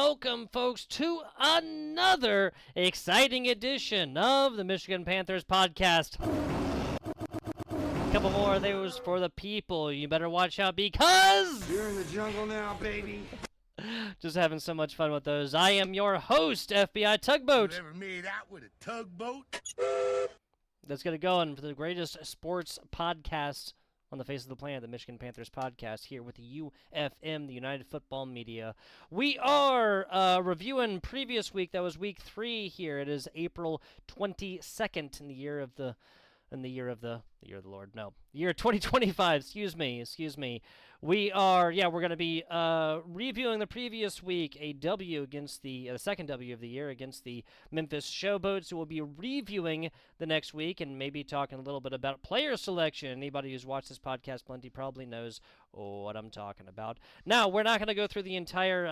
welcome, folks, to another exciting edition of the Michigan Panthers podcast. A couple more of those for the people. You better watch out because you're in the jungle now, baby. Just having so much fun with those. I am your host, FBI Tugboat. You ever made out with a tugboat? Let's get it going for the greatest sports podcast on the face of the planet, the Michigan Panthers podcast, here with the UFM, the United Football Media. We are reviewing previous week. That was week 3 here. It is April 22nd in the year of the Lord. No, year 2025. Excuse me. We are, we're going to be reviewing the previous week, a W against the second W of the year against the Memphis Showboats. We'll be reviewing the next week and maybe talking a little bit about player selection. Anybody who's watched this podcast plenty probably knows what I'm talking about. Now, we're not going to go through the entire.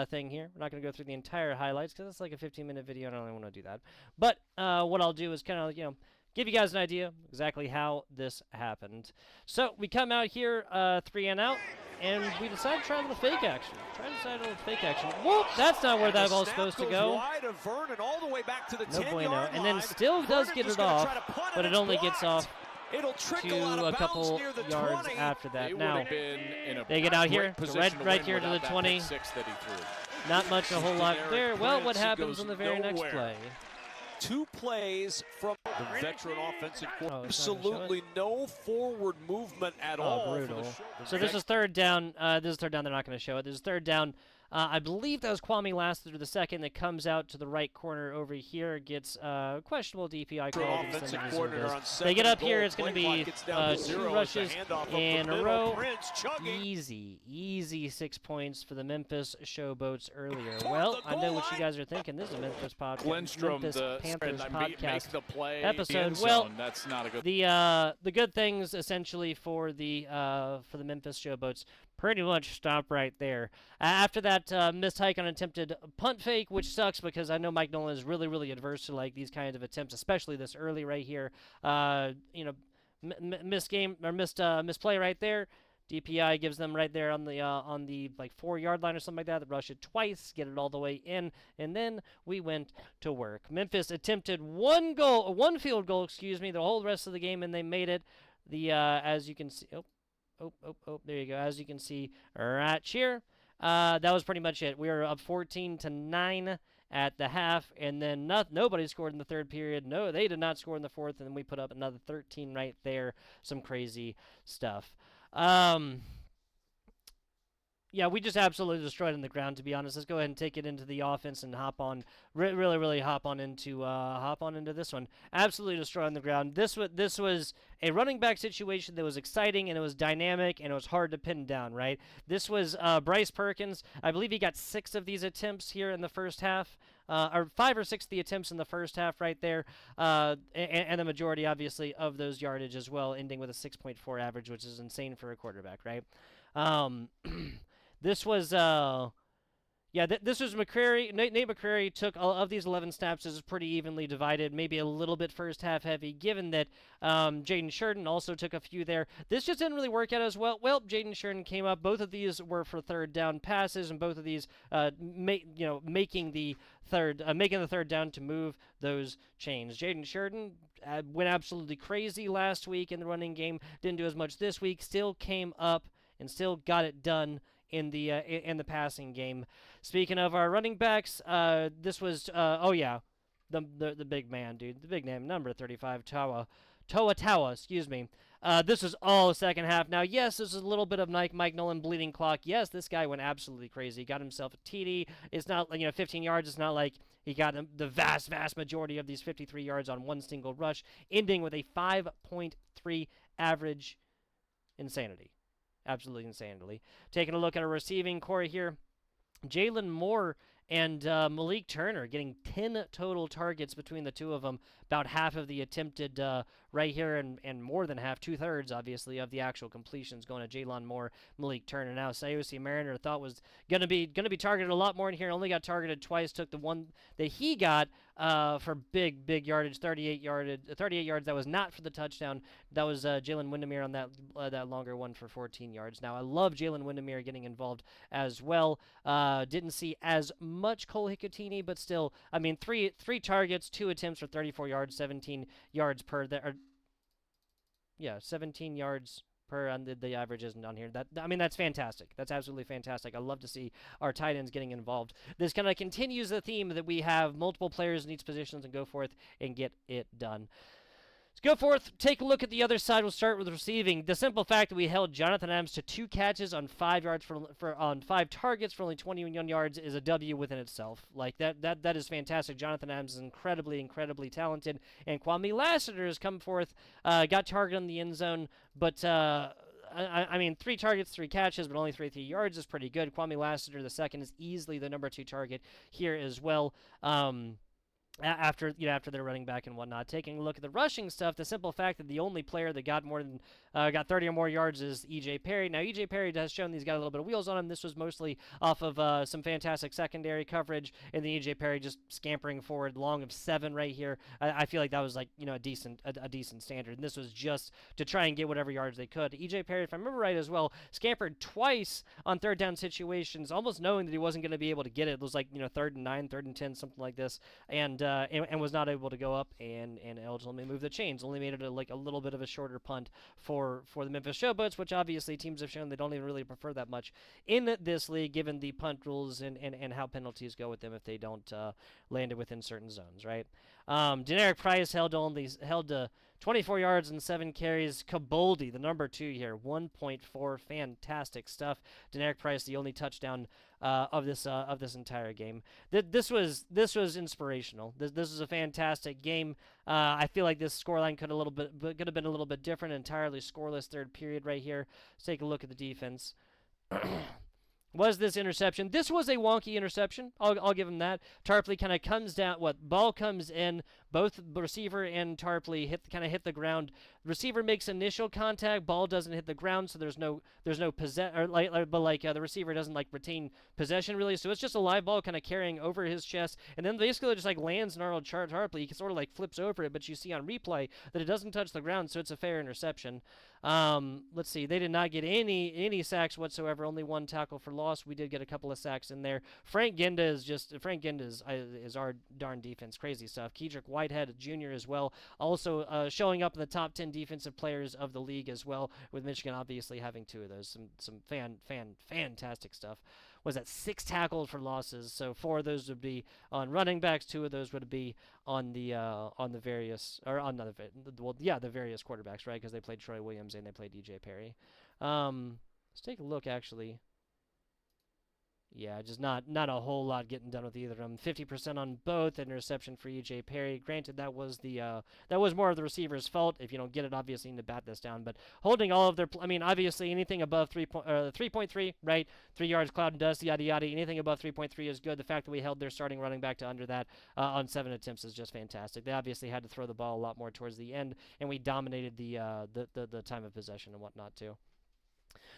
Thing here. We're not going to go through the entire highlights because it's like a 15-minute video and I don't want to do that. But what I'll do is kind of, give you guys an idea exactly how this happened. So we come out here 3 and out, and we decide to try a little fake action. Whoop! That's not where that ball's supposed to go. No bueno. And then still does get it off, but it only gets off to a couple yards after that. Now, they get out here, right here to the 20. Not much, a whole lot there. Well, what happens in the very next play? 2 plays from the veteran offensive coordinator. Absolutely no forward movement at all. Brutal. So this is third down. This is third down. They're not going to show it. This is third down. I believe that was Kwame Lassiter the second that comes out to the right corner over here. Gets questionable DPI call. They get up here. It's going to be 2 rushes in a row. Easy 6 points for the Memphis Showboats earlier. Well, I know what you guys are thinking. This is a Memphis Panthers podcast episode. Well, that's not a good. The good things essentially for the Memphis Showboats pretty much stop right there. After that missed hike on attempted punt fake, which sucks because I know Mike Nolan is really adverse to like these kinds of attempts, especially this early right here. Missed play right there. DPI gives them right there on the like 4-yard line or something like that. They rush it twice, get it all the way in, and then we went to work. Memphis attempted one field goal, the whole rest of the game, and they made it. As you can see, there you go. As you can see right here, that was pretty much it. We were up 14-9 at the half, and then nobody scored in the third period. No, they did not score in the fourth, and then we put up another 13 right there. Some crazy stuff. We just absolutely destroyed on the ground, to be honest. Let's go ahead and take it into the offense and hop on, really hop on into this one. Absolutely destroyed on the ground. This was a running back situation that was exciting, and it was dynamic, and it was hard to pin down, right? This was Bryce Perkins. I believe he got 6 of these attempts here in the first half. Or 5 or 6 of the attempts in the first half right there, and the majority, obviously, of those yardage as well, ending with a 6.4 average, which is insane for a quarterback, right? This was, this was McCrary. Nate McCrary took of these 11 snaps. This is pretty evenly divided, maybe a little bit first half heavy, given that Jaden Sheridan also took a few there. This just didn't really work out as well. Well, Jaden Sheridan came up. Both of these were for third down passes, and both of these, making the third down to move those chains. Jaden Sheridan went absolutely crazy last week in the running game. Didn't do as much this week. Still came up and still got it done in the passing game. Speaking of our running backs, this was the big man, dude, the big name, number 35, Toa, excuse me. This was all second half. Now, yes, this is a little bit of Mike Nolan bleeding clock. Yes, this guy went absolutely crazy. He got himself a TD. It's not 15 yards. It's not like he got the vast majority of these 53 yards on one single rush, ending with a 5.3 average. Insanity. Absolutely insanely. Taking a look at our receiving core here, Jalen Moore and Malik Turner getting 10 total targets between the two of them. About half of the attempted right here, and more than half, 2/3, obviously, of the actual completions going to Jalen Moore, Malik Turner. Now, Sayusi Mariner thought was gonna be targeted a lot more in here. Only got targeted twice. Took the one that he got for big yardage, 38 yards. That was not for the touchdown. That was Jalen Windermere on that longer one for 14 yards. Now I love Jalen Windermere getting involved as well. Didn't see as much Cole Hicatini, but still, I mean, three targets, 2 attempts for 34 yards, 17 yards per there. 17 yards per on the average isn't on here. I mean, that's fantastic. That's absolutely fantastic. I love to see our tight ends getting involved. This kind of continues the theme that we have multiple players in each positions and go forth and get it done. Let's go forth, take a look at the other side. We'll start with receiving. The simple fact that we held Jonathan Adams to 2 catches on 5 yards on 5 targets for only 21 yards is a W within itself. Like that is fantastic. Jonathan Adams is incredibly talented, and Kwame Lassiter has come forth, got targeted in the end zone, but I mean, 3 targets, 3 catches, but only 3 yards is pretty good. Kwame Lassiter, the second, is easily the number 2 target here as well. After their running back and whatnot. Taking a look at the rushing stuff, the simple fact that the only player that got more than got 30 or more yards is E.J. Perry. Now, E.J. Perry has shown he's got a little bit of wheels on him. This was mostly off of some fantastic secondary coverage, and then E.J. Perry just scampering forward, long of 7 right here. I feel like that was like a decent standard, and this was just to try and get whatever yards they could. E.J. Perry, if I remember right as well, scampered twice on 3rd down situations, almost knowing that he wasn't going to be able to get it. It was like 3rd and 9, 3rd and 10, something like this, and was not able to go up and ultimately move the chains. Only made it a little bit of a shorter punt for the Memphis Showboats, which obviously teams have shown they don't even really prefer that much in this league, given the punt rules and how penalties go with them if they don't land it within certain zones, right? Deneric Price held to 24 yards and 7 carries. Caboldi, the number 2 here, 1.4, fantastic stuff. Deneric Price, the only touchdown of this entire game. This was inspirational. This was a fantastic game. I feel like this scoreline could have been a little bit different. Entirely scoreless 3rd period right here. Let's take a look at the defense. Was this interception? This was a wonky interception. I'll give him that. Tarpley kind of comes down. Ball comes in. Both the receiver and Tarpley hit the ground. Receiver makes initial contact. Ball doesn't hit the ground, so there's no possession. The receiver doesn't retain possession really. So it's just a live ball kind of carrying over his chest, and then basically just lands in Arnold Tarpley. He sort of flips over it, but you see on replay that it doesn't touch the ground, so it's a fair interception. Let's see. They did not get any sacks whatsoever. Only 1 tackle for loss. We did get a couple of sacks in there. Frank Ginda is our darn defense. Crazy stuff. Kedrick Whitehead Jr. as well. Also showing up in the top 10 defensive players of the league as well, with Michigan obviously having 2 of those. Some fantastic stuff. Was that 6 tackles for losses? So 4 of those would be on running backs. 2 of those would be on the various quarterbacks, right? Because they played Troy Williams and they played DJ Perry. Let's take a look actually. Yeah, just not a whole lot getting done with either of them. 50% on both. Interception for E.J. Perry. Granted, that was more of the receiver's fault. If you don't get it, obviously you need to bat this down. But holding all of their, obviously anything above 3.3, right? 3 yards, cloud and dust, yada yada. Anything above 3.3 is good. The fact that we held their starting running back to under that on 7 attempts is just fantastic. They obviously had to throw the ball a lot more towards the end, and we dominated the time of possession and whatnot too.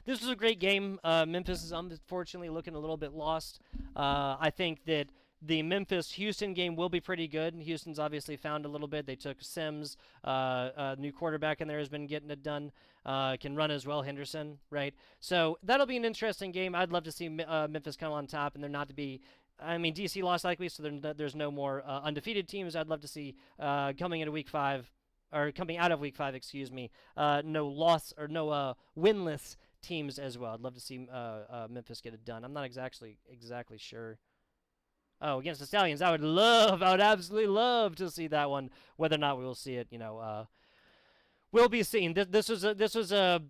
This was a great game. Memphis is unfortunately looking a little bit lost. I think that the Memphis-Houston game will be pretty good. Houston's obviously found a little bit. They took Sims, a new quarterback in there has been getting it done. Can run as well, Henderson, right? So that'll be an interesting game. I'd love to see Memphis come on top and there not to be. DC lost likely, so there's no more undefeated teams. I'd love to see coming out of week 5, excuse me, no loss or no winless teams as well. I'd love to see Memphis get it done. I'm not exactly sure. Oh, against the Stallions, I would absolutely love to see that one. Whether or not we will see it, we'll be seeing. This was a.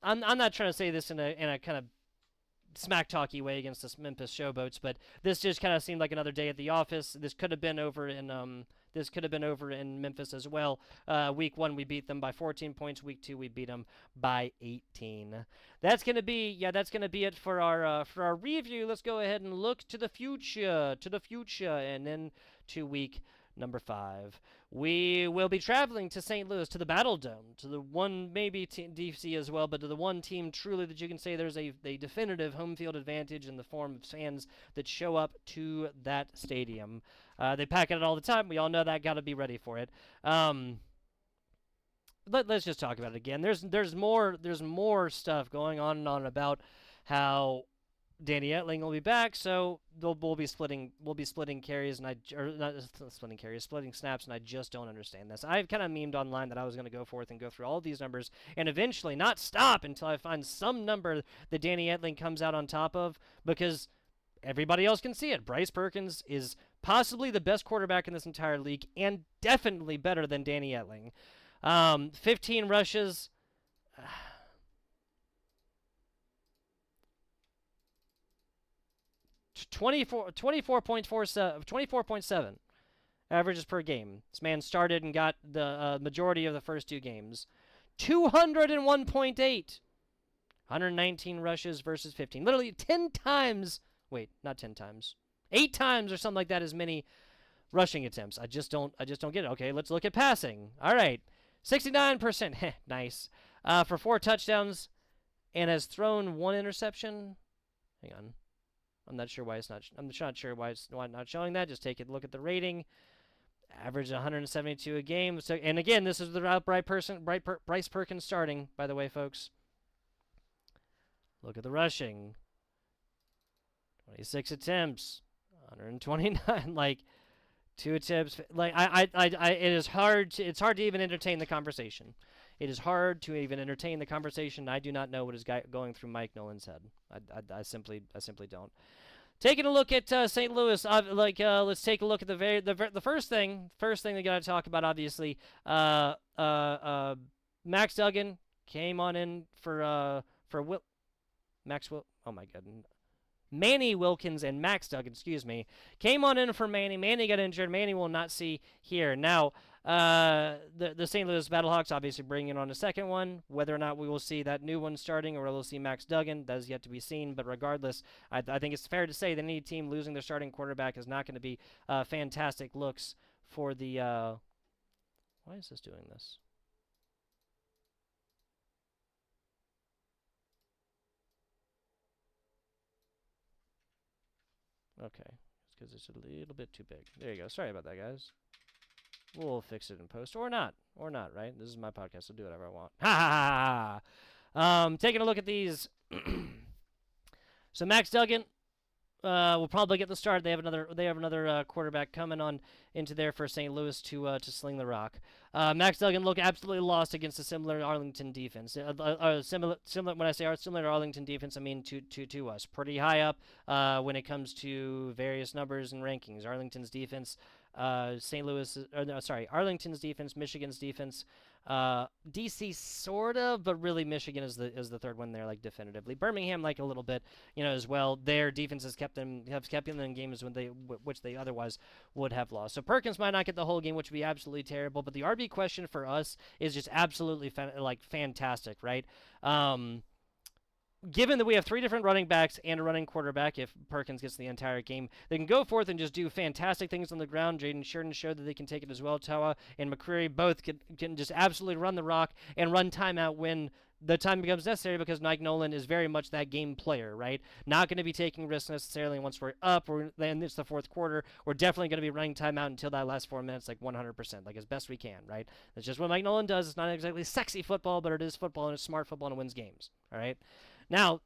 I'm not trying to say this in a kind of smack talky way against the Memphis Showboats, but this just kind of seemed like another day at the office. This could have been over in Memphis as well. Week 1 we beat them by 14 points. Week 2 we beat them by 18. That's gonna be it for our review. Let's go ahead and look to the future, and then to week Number 5, we will be traveling to St. Louis, to the Battle Dome, to the one, maybe DC as well, but to the one team truly that you can say there's a definitive home field advantage in the form of fans that show up to that stadium. They pack it all the time. We all know that. Got to be ready for it. Let's just talk about it again. There's more stuff going on and on about how Danny Etling will be back, so we'll be splitting carries, splitting snaps, and I just don't understand this. I've kind of memed online that I was going to go forth and go through all these numbers and eventually not stop until I find some number that Danny Etling comes out on top of, because everybody else can see it. Bryce Perkins is possibly the best quarterback in this entire league and definitely better than Danny Etling. 15 rushes. 24.7 averages per game. This man started and got the majority of the first 2 games. 201.8. 119 rushes versus 15. Literally 10 times. Wait, not 10 times. 8 times or something like that as many rushing attempts. I just don't get it. Okay, let's look at passing. All right. 69%. Nice. For 4 touchdowns and has thrown 1 interception. Hang on. I'm not sure why it's not. I'm not sure why it's not showing that. Just take a look at the rating. Average 172 a game. So, and again, this is the Bryce Perkins starting, by the way, folks. Look at the rushing. 26 attempts, 129. Like 2 attempts. Like it's hard to even entertain the conversation. It is hard to even entertain the conversation. I do not know what is going through Mike Nolan's head. I simply don't. Taking a look at St. Louis, let's take a look at the first thing we got to talk about. Obviously, Max Duggan came on in for Oh my God. Manny Wilkins and Max Duggan, came on in for Manny. Manny got injured. Manny will not see here. Now, the St. Louis Battlehawks obviously bringing on a second one. Whether or not we will see that new one starting or we'll see Max Duggan, that is yet to be seen. But regardless, I think it's fair to say that any team losing their starting quarterback is not going to be fantastic looks for the... Why is this doing this? Okay, it's because it's a little bit too big. There you go. Sorry about that, guys. We'll fix it in post, or not, right? This is my podcast. I'll do whatever I want. Ha ha ha! Taking a look at these. So Max Duggan will probably get the start. They have another quarterback coming on into there for St. Louis to sling the rock. Max Duggan looked absolutely lost against a similar Arlington defense. Similar when I say similar to Arlington defense, I mean to us. Pretty high up when it comes to various numbers and rankings. Arlington's defense. Arlington's defense, Michigan's defense, DC sort of, but really Michigan is the third one there, like definitively. Birmingham, like a little bit, as well. Their defense has kept them in games which they otherwise would have lost. So Perkins might not get the whole game, which would be absolutely terrible. But the RB question for us is just absolutely fantastic, right? Given that we have 3 different running backs and a running quarterback, if Perkins gets the entire game, they can go forth and just do fantastic things on the ground. Jaden Sheridan showed that they can take it as well. Tawa and McCreary both can just absolutely run the rock and run timeout when the time becomes necessary, because Mike Nolan is very much that game player, right? Not going to be taking risks necessarily once we're up, then it's the 4th quarter. We're definitely going to be running timeout until that last 4 minutes, like 100%, like as best we can, right? That's just what Mike Nolan does. It's not exactly sexy football, but it is football, and it's smart football, and it wins games, all right? Now,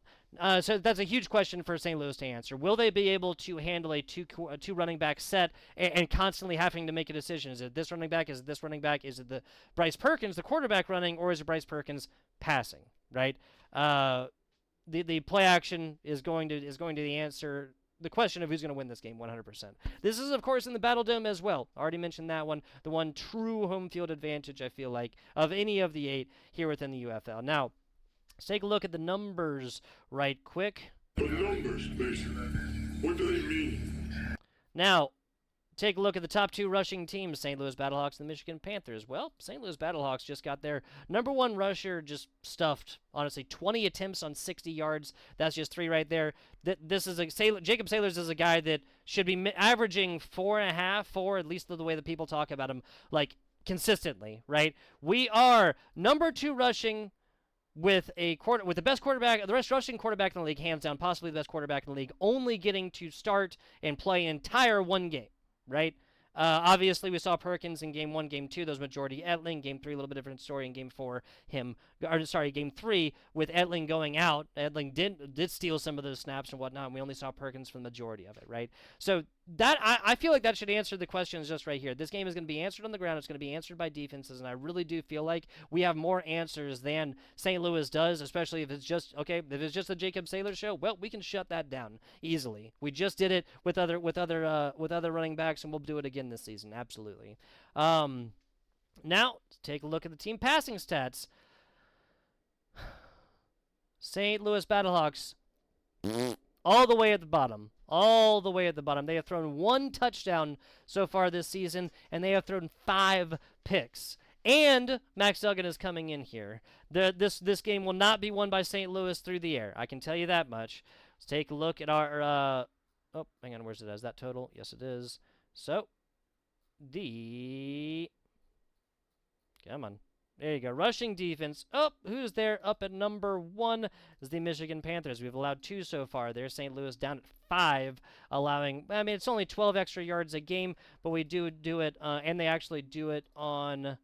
so that's a huge question for St. Louis to answer. Will they be able to handle a two running back set and constantly having to make a decision? Is it this running back? Is it this running back? Is it the Bryce Perkins, the quarterback, running, or is it Bryce Perkins passing? Right. The play action is going to the answer. The question of who's going to win this game 100%. This is, of course, in the Battle Dome as well. Already mentioned that one. The one true home field advantage, I feel like, of any of the 8 here within the UFL. Now, let's take a look at the numbers right quick. The numbers, basically. What do they mean? Now, take a look at the top 2 rushing teams, St. Louis Battlehawks and the Michigan Panthers. Well, St. Louis Battlehawks just got their number 1 rusher just stuffed. Honestly, 20 attempts on 60 yards. That's just 3 right there. This is Jacob Sailors is a guy that should be averaging 4.5, 4, at least the way that people talk about him, like consistently, right? We are number 2 rushing with the best quarterback, the best rushing quarterback in the league, hands down, possibly the best quarterback in the league, only getting to start and play an entire 1 game. Right? Obviously, we saw Perkins in Game 1, Game 2. Those majority Etling. Game 3, a little bit different story in Game 4. Game 3 with Etling going out. Etling did steal some of those snaps and whatnot, and we only saw Perkins for the majority of it, right? So that I feel like that should answer the questions just right here. This game is going to be answered on the ground. It's going to be answered by defenses, and I really do feel like we have more answers than St. Louis does, especially if it's just the Jacob Sailor show. Well, we can shut that down easily. We just did it with other running backs, and we'll do it again this season. Absolutely. Now, take a look at the team passing stats. St. Louis Battlehawks, all the way at the bottom. All the way at the bottom. They have thrown 1 touchdown so far this season, and they have thrown 5 picks. And Max Duggan is coming in here. This game will not be won by St. Louis through the air. I can tell you that much. Let's take a look at our... oh, hang on. Where's it? Is that total? Yes, it is. So, come on. There you go. Rushing defense. Oh, who's there? Up at number 1 is the Michigan Panthers. We've allowed 2 so far. There's St. Louis down at 5, allowing... I mean, it's only 12 extra yards a game, but we do it, and they actually do it on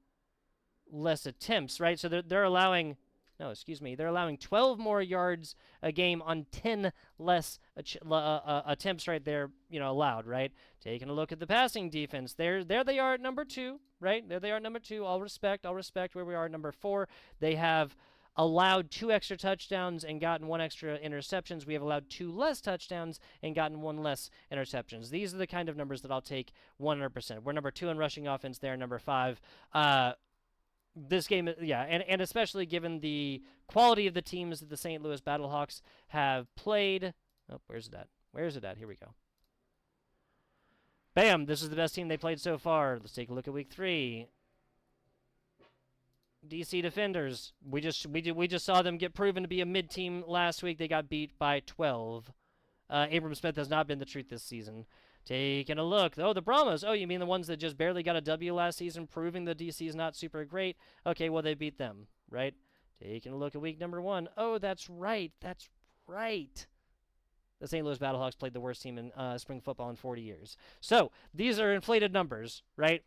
less attempts, right? So they're allowing... No, excuse me. They're allowing 12 more yards a game on 10 less attempts right there, allowed, right? Taking a look at the passing defense. There they are at number 2, right? There they are at number 2. I'll respect where we are at number 4. They have allowed 2 extra touchdowns and gotten 1 extra interceptions. We have allowed 2 less touchdowns and gotten 1 less interceptions. These are the kind of numbers that I'll take 100%. We're number 2 in rushing offense there, number 5. This game, yeah, and especially given the quality of the teams that the St. Louis Battlehawks have played. Oh, where's it at? Where's it at? Here we go. Bam! This is the best team they played so far. Let's take a look at Week 3. DC Defenders. We just saw them get proven to be a mid-team last week. They got beat by 12. Abram Smith has not been the truth this season. Taking a look. Oh, the Brahmas. Oh, you mean the ones that just barely got a W last season, proving the DC is not super great? Okay, well, they beat them, right? Taking a look at week number 1. Oh, that's right. That's right. The St. Louis Battlehawks played the worst team in spring football in 40 years. So, these are inflated numbers, right?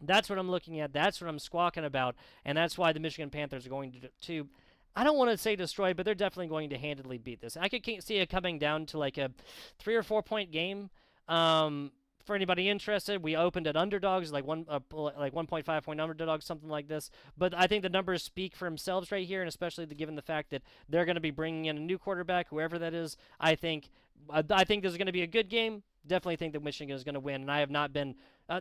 That's what I'm looking at. That's what I'm squawking about. And that's why the Michigan Panthers are going to I don't want to say destroy, but they're definitely going to handily beat this. I could see it coming down to like a 3 or 4 point game. For anybody interested, we opened at underdogs, like 1.5 point underdogs, something like this. But I think the numbers speak for themselves right here, and especially given the fact that they're going to be bringing in a new quarterback, whoever that is. I think this is going to be a good game. Definitely think that Michigan is going to win, and I have not been. I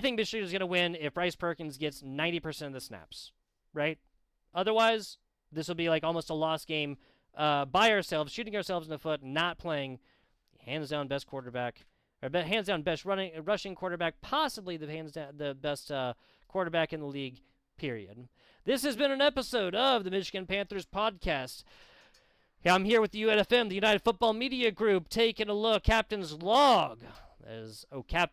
think Michigan is going to win if Bryce Perkins gets 90% of the snaps, right? Otherwise, this will be like almost a lost game by ourselves, shooting ourselves in the foot, not playing. Hands down best quarterback, or hands down best rushing quarterback, possibly the best quarterback in the league, period. This has been an episode of the Michigan Panthers podcast. I'm here with the UFM, the United Football Media Group, taking a look. Captain's log. That is,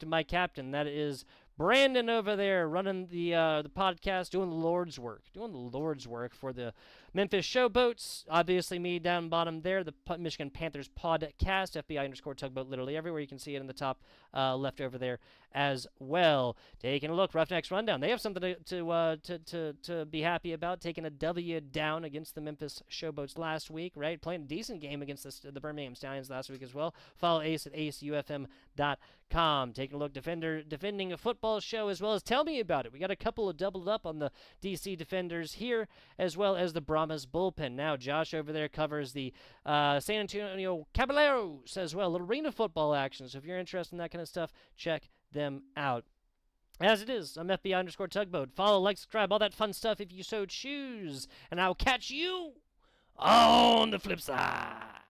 my captain. That is Brandon over there running the podcast, doing the Lord's work for the Memphis Showboats. Obviously, me down bottom there, the Michigan Panthers Pod-cast, FBI_tugboat, literally everywhere. You can see it in the top left over there as well. Taking a look, Roughnecks Rundown. They have something to be happy about, taking a W down against the Memphis Showboats last week, right? Playing a decent game against the Birmingham Stallions last week as well. Follow Ace at aceufm.com. Taking a look, defending a football show as well as tell me about it. We got a couple of doubled up on the DC Defenders here as well as the Brahmas bullpen. Now Josh over there covers the San Antonio Caballeros as well. A little arena football action. So if you're interested in that kind of stuff, check them out. As it is, I'm FBI_tugboat. Follow, like, subscribe, all that fun stuff if you so choose. And I'll catch you on the flip side.